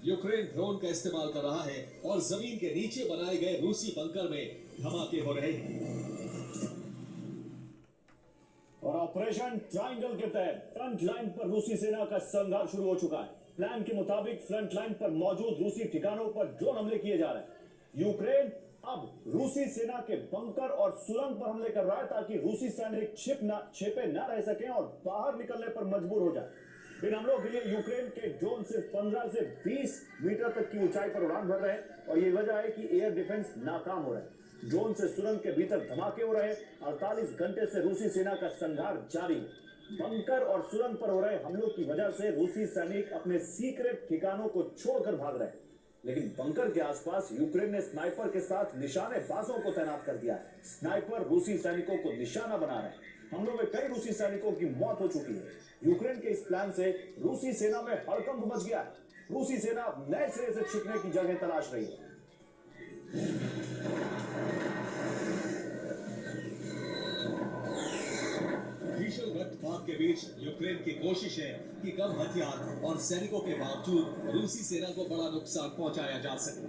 Ukraine drone का इस्तेमाल कर रहा है और जमीन के नीचे बनाए गए रूसी बंकर में धमाके हो रहे हैं। और ऑपरेशन ट्रायंगल के तहत फ्रंट लाइन पर रूसी सेना का संघर्ष शुरू हो चुका है। प्लान के मुताबिक फ्रंट लाइन पर मौजूद रूसी ठिकानों पर ड्रोन हमले किए जा रहे हैं। यूक्रेन अब रूसी सेना के बंकर और सुरंग पर हमले कर रहा है ताकि रूसी सैनिक छिपे न रह सकें और बाहर निकलने पर मजबूर हो जाए। इन हमलों के लिए यूक्रेन के ड्रोन सिर्फ 15 से 20 मीटर तक की ऊंचाई पर उड़ान भर रहे हैं और ये वजह है कि एयर डिफेंस नाकाम हो रहा है। ड्रोन से सुरंग के भीतर धमाके हो रहे हैं। 48 घंटे से रूसी सेना का संघर्ष जारी है। बंकर और सुरंग पर हो रहे हमलों की वजह से रूसी सैनिक अपने सीक्रेट ठिकानों को छोड़कर भाग रहे हैं, लेकिन बंकर के आसपास यूक्रेन ने स्नाइपर के साथ निशानेबाजों को तैनात कर दिया है। स्नाइपर रूसी सैनिकों को निशाना बना रहे हैं। हमलों में कई रूसी सैनिकों की मौत हो चुकी है। यूक्रेन के इस प्लान से रूसी सेना में हड़कंप मच गया है। रूसी सेना अब नए सिरे से छिपने की जगह तलाश रही है। भीषण रक्तपात के बीच यूक्रेन की कोशिश है कि कम हथियार और सैनिकों के बावजूद रूसी सेना को बड़ा नुकसान पहुंचाया जा सके।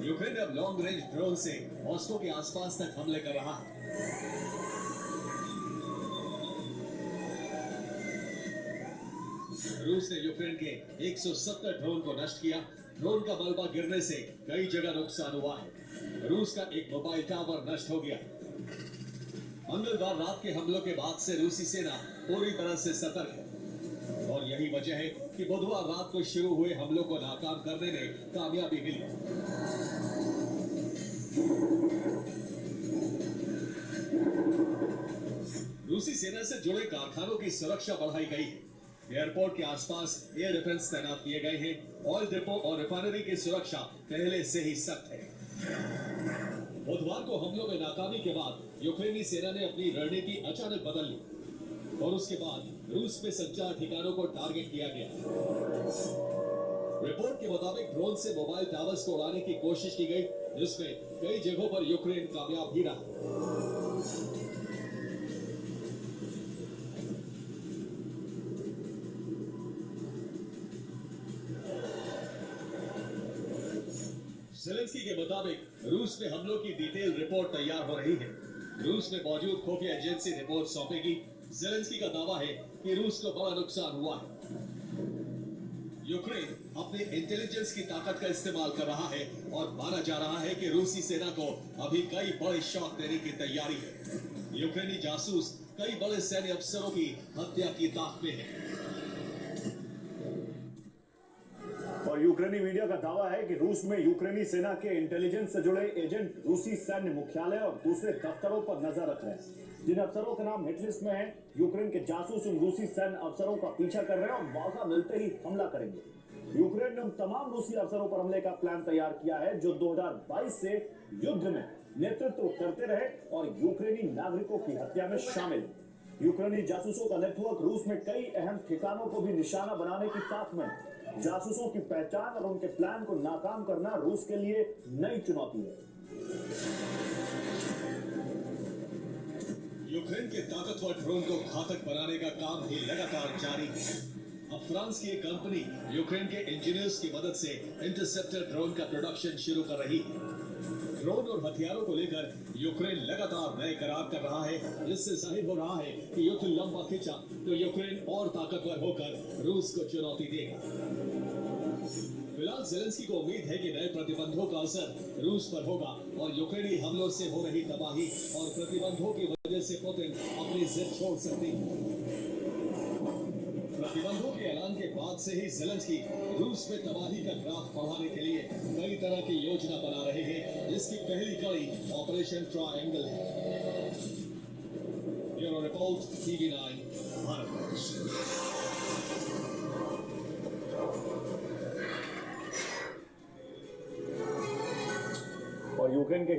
यूक्रेन अब लॉन्ग रेंज ड्रोन से मॉस्को के आसपास तक हमले कर रहा है। रूस ने यूक्रेन के 170 ड्रोन को नष्ट किया। ड्रोन का मलबा गिरने से कई जगह नुकसान हुआ है। रूस का एक मोबाइल टावर नष्ट हो गया। मंगलवार रात के हमलों के बाद से रूसी सेना पूरी तरह से सतर्क है और यही वजह है कि बुधवार रात को शुरू हुए हमलों को नाकाम करने में कामयाबी मिली। रूसी सेना से जुड़े कारखानों की सुरक्षा बढ़ाई गई है। एयरपोर्ट के आसपास एयर डिफेंस तैनात किए गए हैं। ऑयल डिपो और रिफाइनरी की सुरक्षा पहले से ही सख्त है। बुधवार को हमलों में नाकामी के बाद यूक्रेनी सेना ने अपनी रणनीति अचानक बदल ली और उसके बाद रूस में संचार ठिकानों को टारगेट किया गया। रिपोर्ट के मुताबिक ड्रोन से मोबाइल टावर्स को उड़ाने की कोशिश की गई, जिसमें कई जगहों पर यूक्रेन कामयाब भी रहा। ज़ेलेंस्की के मुताबिक रूस में हमलों की डिटेल रिपोर्ट तैयार हो रही है। रूस में मौजूद खुफिया एजेंसी रिपोर्ट सौंपेगी। ज़ेलेंस्की का दावा है कि रूस को बड़ा नुकसान हुआ है। यूक्रेन अपने इंटेलिजेंस की ताकत का इस्तेमाल कर रहा है और माना जा रहा है कि रूसी सेना को अभी कई बड़े शॉक देने की तैयारी है। यूक्रेनी जासूस कई बड़े सैन्य अफसरों की हत्या की ताक में है। और यूक्रेनी मीडिया का दावा है कि रूस में यूक्रेनी सेना के इंटेलिजेंस से जुड़े एजेंट रूसी सैन्य मुख्यालय और दूसरे दफ्तरों पर नजर रख रहे हैं। जिन अफसरों का नाम हिटलिस्ट में है, यूक्रेन के जासूस उन रूसी सैन्य अफसरों का पीछा कर रहे हैं और मौका मिलते ही हमला करेंगे। यूक्रेन ने उन तमाम रूसी अफसरों पर हमले का प्लान तैयार किया है जो 2022 से युद्ध में नेतृत्व करते रहे और यूक्रेनी नागरिकों की हत्या में शामिल है। यूक्रेनी जासूसों का नेटवर्क रूस में कई अहम ठिकानों को भी निशाना बनाने की ताक में है। जासूसों की पहचान और उनके प्लान को नाकाम करना रूस के लिए नई चुनौती है। यूक्रेन के ताकतवर ड्रोन को घातक बनाने का काम भी लगातार जारी है। अब फ्रांस की एक कंपनी यूक्रेन के इंजीनियर्स की मदद से इंटरसेप्टर ड्रोन का प्रोडक्शन शुरू कर रही है। ड्रोन और हथियारों को लेकर यूक्रेन लगातार नए करार कर रहा है, जिससे जाहिर हो रहा है कि युद्ध लंबा खिंचा तो यूक्रेन और ताकतवर होकर रूस को चुनौती देगा। फिलहाल ज़ेलेंस्की को उम्मीद है कि नए प्रतिबंधों का असर रूस पर होगा और यूक्रेनी हमलों से हो रही तबाही और प्रतिबंधों की वजह से पुतिन अपनी जिद छोड़ सकते हैं। प्रतिबंधों के ऐलान के बाद से ही ज़ेलेंस्की रूस में तबाही का ग्राफ बढ़ाने के लिए कई तरह की योजना बना रहे हैं, जिसकी पहली कड़ी ऑपरेशन ट्रायंगल है। Bureau report, TV9 Bharat. और यूक्रेन के